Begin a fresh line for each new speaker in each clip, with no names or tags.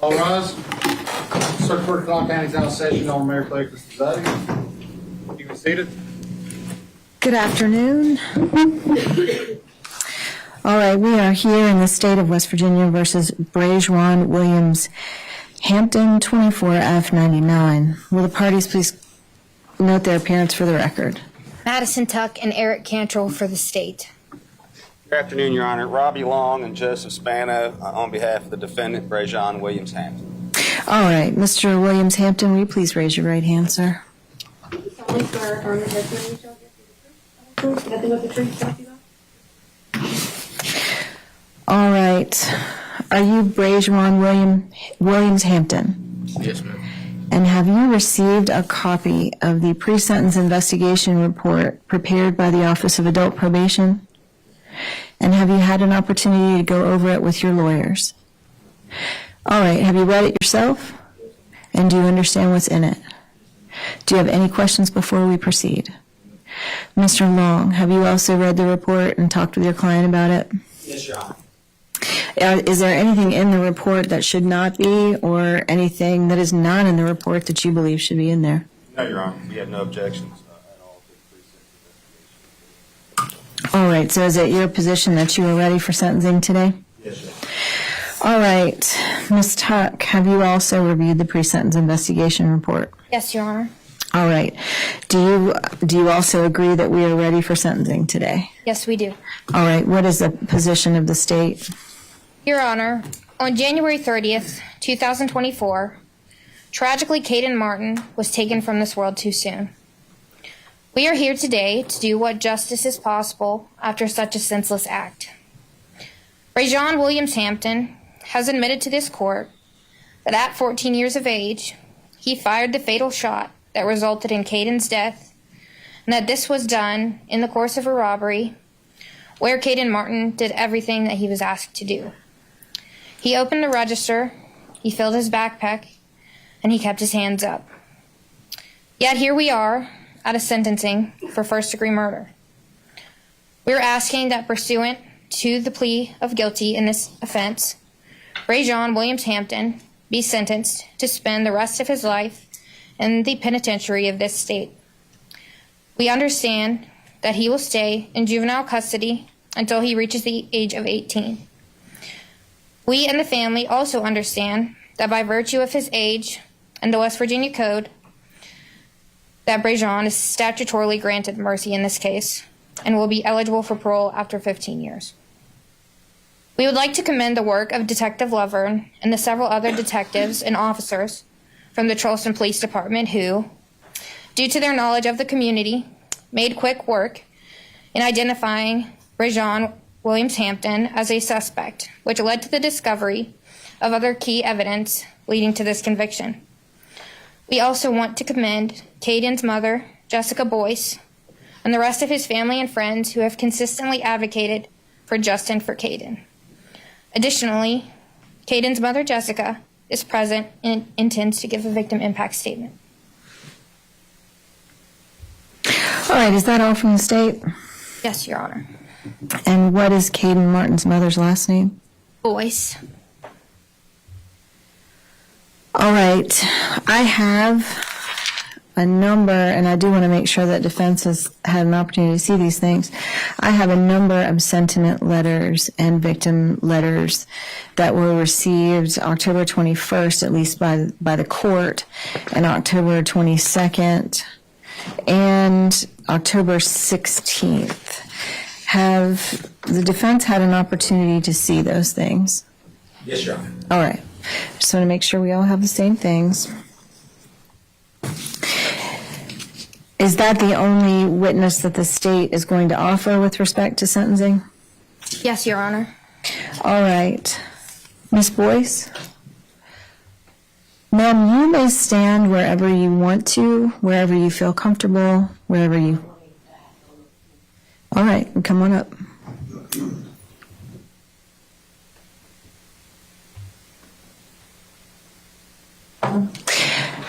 All rise. Circuit Court of Clark County is now in session. All Mayor Clerk is presiding. You can be seated.
Good afternoon. All right, we are here in the state of West Virginia versus Bre'juan Williams-Hampton, 24F99. Will the parties please note their appearance for the record?
Madison Tuck and Eric Cantrell for the state.
Good afternoon, Your Honor. Robbie Long and Joseph Spano on behalf of the defendant, Bre'juan Williams-Hampton.
All right, Mr. Williams-Hampton, will you please raise your right hand, sir? All right. Are you Bre'juan Williams-Hampton?
Yes, ma'am.
And have you received a copy of the pre-sentence investigation report prepared by the Office of Adult Probation? And have you had an opportunity to go over it with your lawyers? All right, have you read it yourself? And do you understand what's in it? Do you have any questions before we proceed? Mr. Long, have you also read the report and talked with your client about it?
Yes, Your Honor.
Is there anything in the report that should not be, or anything that is not in the report that you believe should be in there?
No, Your Honor. We have no objections at all to the pre-sentence investigation.
All right, so is it your position that you are ready for sentencing today?
Yes, Your Honor.
All right, Ms. Tuck, have you also reviewed the pre-sentence investigation report?
Yes, Your Honor.
All right. Do you also agree that we are ready for sentencing today?
Yes, we do.
All right, what is the position of the state?
Your Honor, on January 30th, 2024, tragically, Caden Martin was taken from this world too soon. We are here today to do what justice is possible after such a senseless act. Bre'juan Williams-Hampton has admitted to this court that at 14 years of age, he fired the fatal shot that resulted in Caden's death, and that this was done in the course of a robbery where Caden Martin did everything that he was asked to do. He opened the register, he filled his backpack, and he kept his hands up. Yet here we are at a sentencing for first-degree murder. We're asking that pursuant to the plea of guilty in this offense, Bre'juan Williams-Hampton be sentenced to spend the rest of his life in the penitentiary of this state. We understand that he will stay in juvenile custody until he reaches the age of 18. We and the family also understand that by virtue of his age and the West Virginia Code, that Bre'juan is statutorily granted mercy in this case and will be eligible for parole after 15 years. We would like to commend the work of Detective Lovern and the several other detectives and officers from the Charleston Police Department who, due to their knowledge of the community, made quick work in identifying Bre'juan Williams-Hampton as a suspect, which led to the discovery of other key evidence leading to this conviction. We also want to commend Caden's mother, Jessica Boyce, and the rest of his family and friends who have consistently advocated for justice for Caden. Additionally, Caden's mother, Jessica, is present and intends to give a victim impact statement.
All right, is that all from the state?
Yes, Your Honor.
And what is Caden Martin's mother's last name?
Boyce.
All right, I have a number, and I do want to make sure that defense has had an opportunity to see these things. I have a number of sentiment letters and victim letters that were received October 21st, at least by the court, and October 22nd, and October 16th. Have the defense had an opportunity to see those things?
Yes, Your Honor.
All right. Just want to make sure we all have the same things. Is that the only witness that the state is going to offer with respect to sentencing?
Yes, Your Honor.
All right. Ms. Boyce? Ma'am, you may stand wherever you want to, wherever you feel comfortable, wherever you... All right, come on up.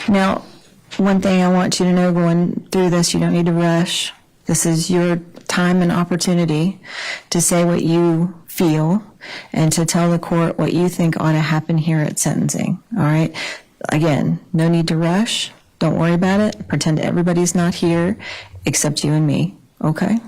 Now, one thing I want you to know going through this, you don't need to rush. This is your time and opportunity to say what you feel and to tell the court what you think ought to happen here at sentencing, all right? Again, no need to rush. Don't worry about it. Pretend everybody's not here except you and me, okay?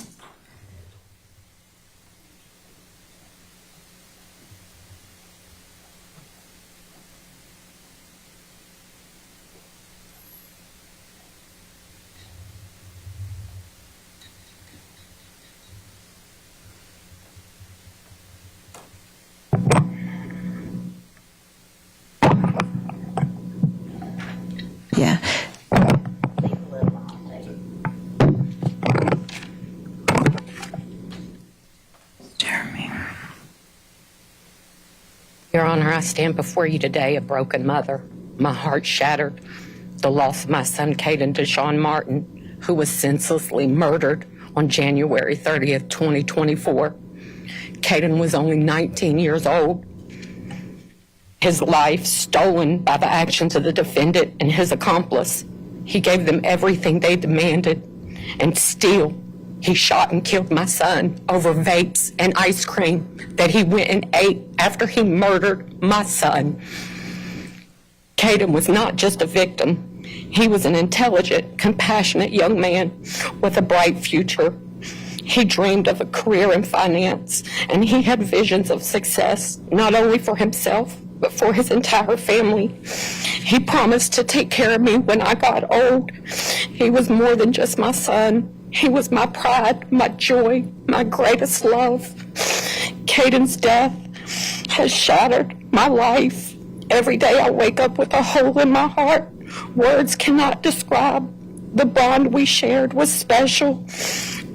Yeah. Jeremy.
Your Honor, I stand before you today a broken mother, my heart shattered. The loss of my son, Caden Deshaun Martin, who was senselessly murdered on January 30th, 2024. Caden was only 19 years old. His life stolen by the actions of the defendant and his accomplice. He gave them everything they demanded, and still he shot and killed my son over vapes and ice cream that he went and ate after he murdered my son. Caden was not just a victim. He was an intelligent, compassionate young man with a bright future. He dreamed of a career in finance, and he had visions of success, not only for himself, but for his entire family. He promised to take care of me when I got old. He was more than just my son. He was my pride, my joy, my greatest love. Caden's death has shattered my life. Every day I wake up with a hole in my heart. Words cannot describe. The bond we shared was special,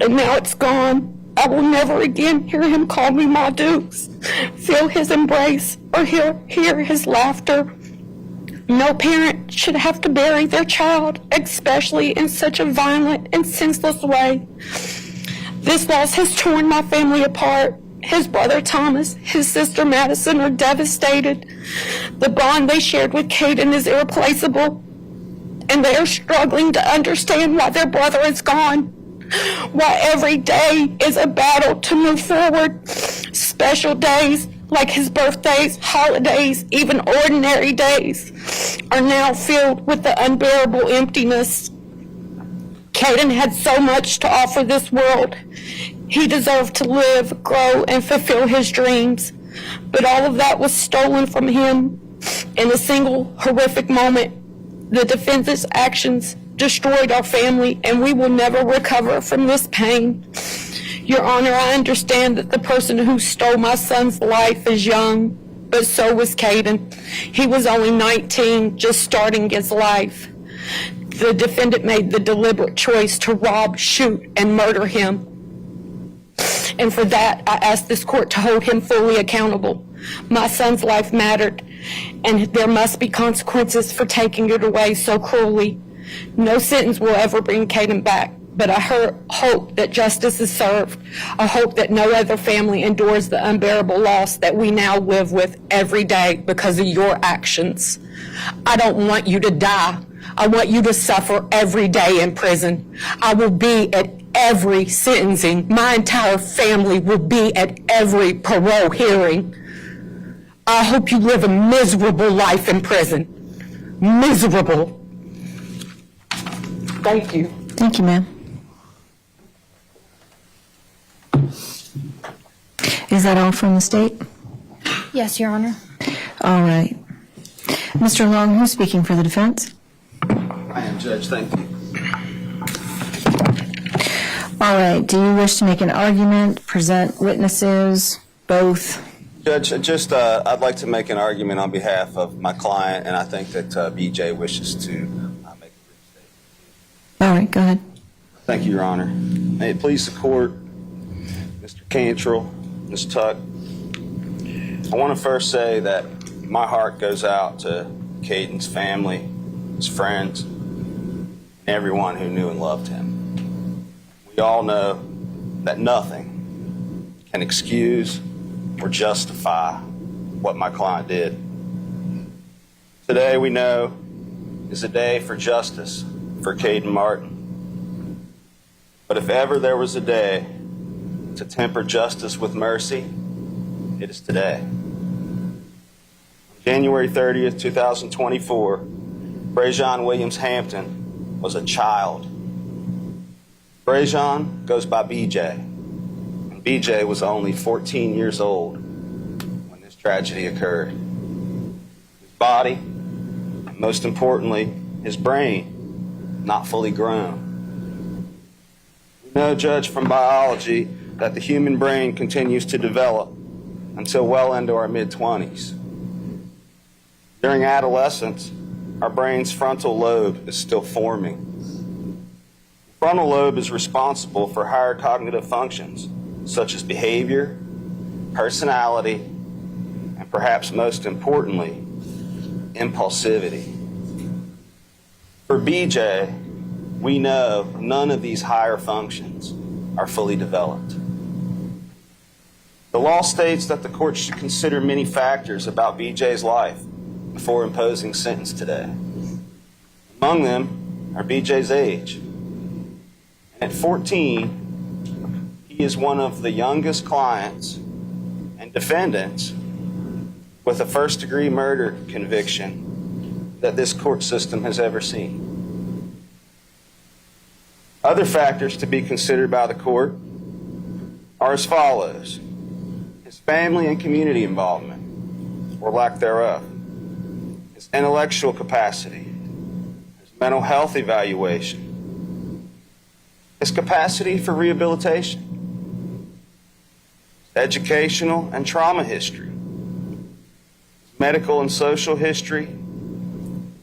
and now it's gone. I will never again hear him call me Ma Dukes, feel his embrace, or hear his laughter. No parent should have to bury their child, especially in such a violent and senseless way. This loss has torn my family apart. His brother Thomas, his sister Madison are devastated. The bond they shared with Caden is irreplaceable, and they are struggling to understand why their brother is gone. Why every day is a battle to move forward. Special days like his birthdays, holidays, even ordinary days are now filled with the unbearable emptiness. Caden had so much to offer this world. He deserved to live, grow, and fulfill his dreams. But all of that was stolen from him in a single horrific moment. The defense's actions destroyed our family, and we will never recover from this pain. Your Honor, I understand that the person who stole my son's life is young, but so was Caden. He was only 19, just starting his life. The defendant made the deliberate choice to rob, shoot, and murder him. And for that, I ask this court to hold him fully accountable. My son's life mattered, and there must be consequences for taking it away so cruelly. No sentence will ever bring Caden back, but I hope that justice is served. I hope that no other family endures the unbearable loss that we now live with every day because of your actions. I don't want you to die. I want you to suffer every day in prison. I will be at every sentencing. My entire family will be at every parole hearing. I hope you live a miserable life in prison. Miserable. Thank you.
Thank you, ma'am. Is that all from the state?
Yes, Your Honor.
All right. Mr. Long, who's speaking for the defense?
I am, Judge. Thank you.
All right. Do you wish to make an argument, present witnesses, both?
Judge, I'd like to make an argument on behalf of my client, and I think that BJ wishes to make a brief statement.
All right. Go ahead.
Thank you, Your Honor. May it please the court, Mr. Cantrell, Ms. Tuck, I want to first say that my heart goes out to Caden's family, his friends, and everyone who knew and loved him. We all know that nothing can excuse or justify what my client did. Today we know is a day for justice for Caden Martin. But if ever there was a day to temper justice with mercy, it is today. On January 30th, 2024, Bre'juan Williams-Hampton was a child. Bre'juan goes by BJ, and BJ was only 14 years old when this tragedy occurred. His body, and most importantly, his brain, not fully grown. We know, judged from biology, that the human brain continues to develop until well into our mid-20s. During adolescence, our brain's frontal lobe is still forming. The frontal lobe is responsible for higher cognitive functions, such as behavior, personality, and perhaps most importantly, impulsivity. For BJ, we know none of these higher functions are fully developed. The law states that the court should consider many factors about BJ's life before imposing sentence today. Among them are BJ's age. And at 14, he is one of the youngest clients and defendants with a first-degree murder conviction that this court system has ever seen. Other factors to be considered by the court are as follows: his family and community involvement, or lack thereof, his intellectual capacity, his mental health evaluation, his capacity for rehabilitation, his educational and trauma history, his medical and social history, and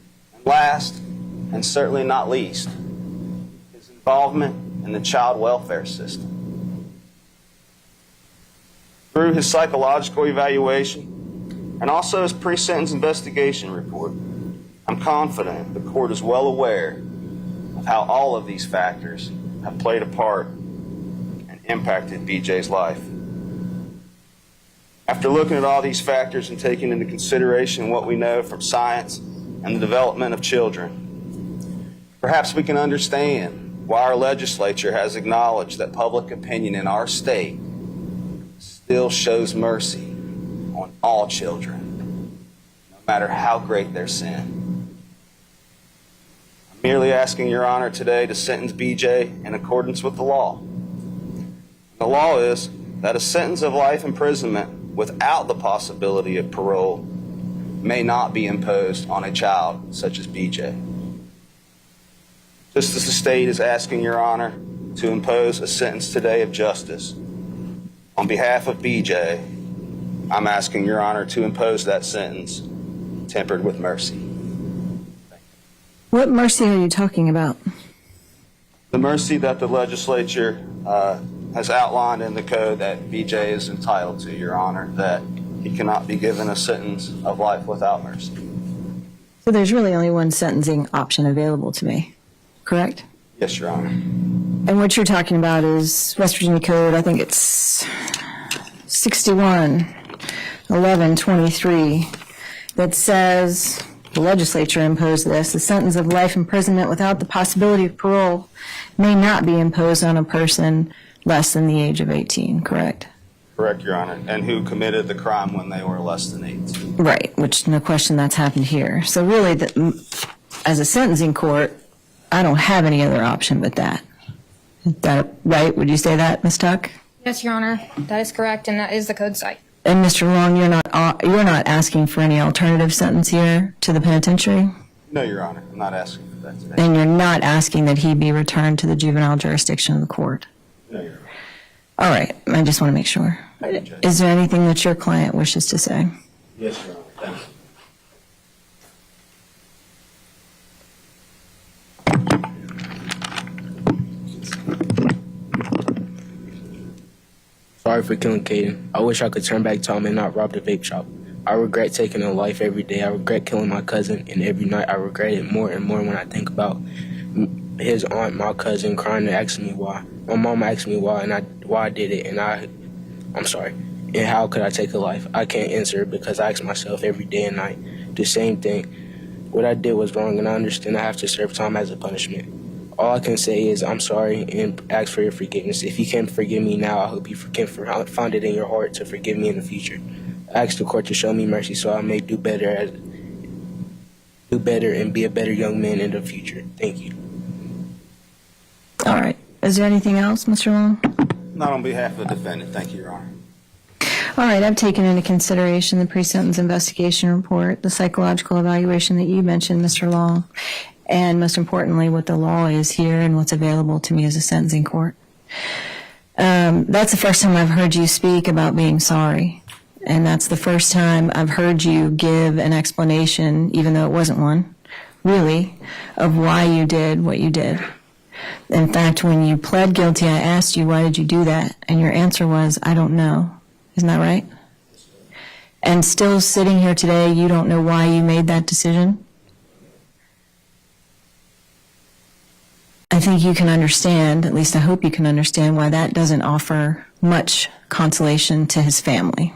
last, and certainly not least, his involvement in the child welfare system. Through his psychological evaluation and also his pre-sentence investigation report, I'm confident the court is well aware of how all of these factors have played a part and impacted BJ's life. After looking at all these factors and taking into consideration what we know from science and the development of children, perhaps we can understand why our legislature has acknowledged that public opinion in our state still shows mercy on all children, no matter how great their sin. I'm merely asking Your Honor today to sentence BJ in accordance with the law. The law is that a sentence of life imprisonment without the possibility of parole may not be imposed on a child such as BJ. Just as the state is asking Your Honor to impose a sentence today of justice, on behalf of BJ, I'm asking Your Honor to impose that sentence tempered with mercy.
What mercy are you talking about?
The mercy that the legislature has outlined in the code that BJ is entitled to, Your Honor, that he cannot be given a sentence of life without mercy.
So there's really only one sentencing option available to me, correct?
Yes, Your Honor.
And what you're talking about is West Virginia Code, I think it's 61-11-23, that says the legislature imposed this: the sentence of life imprisonment without the possibility of parole may not be imposed on a person less than the age of 18, correct?
Correct, Your Honor. And who committed the crime when they were less than 18.
Right, which no question that's happened here. So really, as a sentencing court, I don't have any other option but that. Is that right? Would you say that, Ms. Tuck?
Yes, Your Honor, that is correct, and that is the code site.
And Mr. Long, you're not asking for any alternative sentence here to the penitentiary?
No, Your Honor. I'm not asking for that today.
And you're not asking that he be returned to the juvenile jurisdiction of the court?
No, Your Honor.
All right, I just want to make sure. Is there anything that your client wishes to say?
Yes, Your Honor. Thank you.
Sorry for killing Caden. I wish I could turn back time and not rob the vape shop. I regret taking a life every day. I regret killing my cousin, and every night I regret it more and more when I think about his aunt, my cousin, crying and asking me why. My mom asked me why I did it, and I'm sorry. And how could I take a life? I can't answer it because I ask myself every day and night the same thing. What I did was wrong, and I understand I have to serve time as a punishment. All I can say is I'm sorry and ask for your forgiveness. If you can forgive me now, I hope you can find it in your heart to forgive me in the future. I ask the court to show me mercy so I may do better and be a better young man in the future. Thank you.
All right. Is there anything else, Mr. Long?
Not on behalf of the defendant. Thank you, Your Honor.
All right, I've taken into consideration the pre-sentence investigation report, the psychological evaluation that you mentioned, Mr. Long, and most importantly, what the law is here and what's available to me as a sentencing court. That's the first time I've heard you speak about being sorry, and that's the first time I've heard you give an explanation, even though it wasn't one, really, of why you did what you did. In fact, when you pled guilty, I asked you, why did you do that? And your answer was, I don't know. Isn't that right? And still sitting here today, you don't know why you made that decision? I think you can understand, at least I hope you can understand, why that doesn't offer much consolation to his family.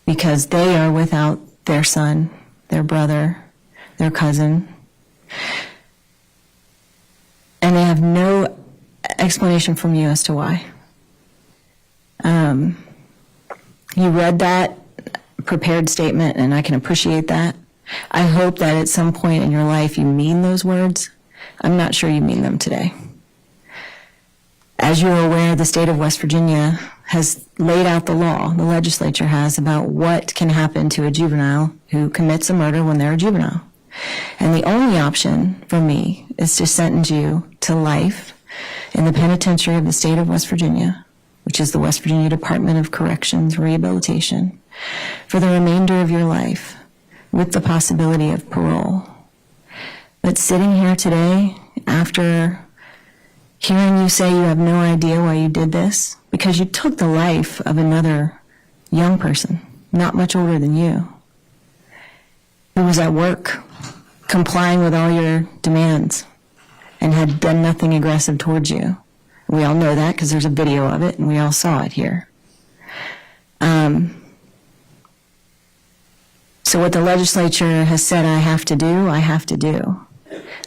Because they are without their son, their brother, their cousin, and they have no explanation from you as to why. You read that prepared statement, and I can appreciate that. I hope that at some point in your life you mean those words. I'm not sure you mean them today. As you're aware, the state of West Virginia has laid out the law, the legislature has, about what can happen to a juvenile who commits a murder when they're a juvenile. And the only option for me is to sentence you to life in the penitentiary of the state of West Virginia, which is the West Virginia Department of Corrections Rehabilitation, for the remainder of your life, with the possibility of parole. But sitting here today, after hearing you say you have no idea why you did this, because you took the life of another young person, not much older than you, who was at work, complying with all your demands, and had done nothing aggressive towards you. We all know that because there's a video of it, and we all saw it here. So what the legislature has said I have to do, I have to do.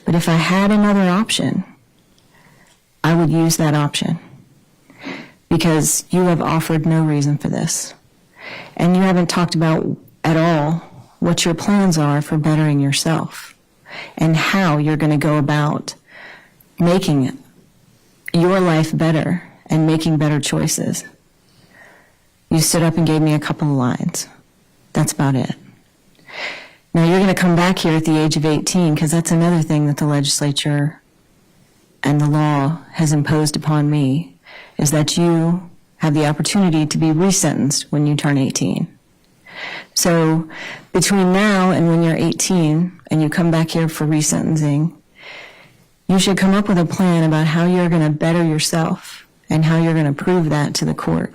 But if I had another option, I would use that option, because you have offered no reason for this. And you haven't talked about at all what your plans are for bettering yourself and how you're going to go about making your life better and making better choices. You stood up and gave me a couple of lines. That's about it. Now you're going to come back here at the age of 18, because that's another thing that the legislature and the law has imposed upon me, is that you have the opportunity to be resentenced when you turn 18. So between now and when you're 18 and you come back here for resentencing, you should come up with a plan about how you're going to better yourself and how you're going to prove that to the court.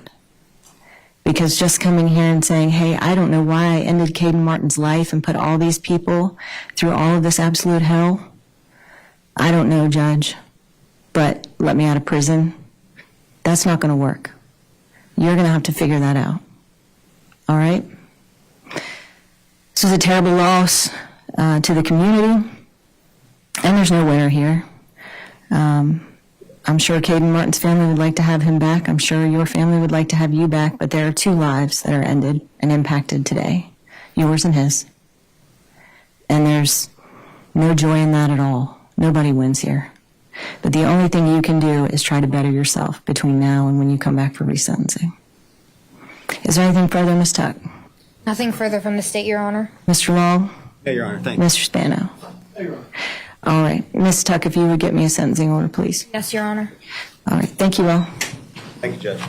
Because just coming here and saying, hey, I don't know why I ended Caden Martin's life and put all these people through all of this absolute hell, I don't know, Judge, but let me out of prison. That's not going to work. You're going to have to figure that out. All right? This is a terrible loss to the community, and there's no winner here. I'm sure Caden Martin's family would like to have him back. I'm sure your family would like to have you back, but there are two lives that are ended and impacted today, yours and his. And there's no joy in that at all. Nobody wins here. But the only thing you can do is try to better yourself between now and when you come back for resentencing. Is there anything further, Ms. Tuck?
Nothing further from the state, Your Honor.
Mr. Long?
Yeah, Your Honor. Thank you.
Mr. Spano? All right. Ms. Tuck, if you would get me a sentencing order, please.
Yes, Your Honor.
All right. Thank you all.
Thank you, Judge.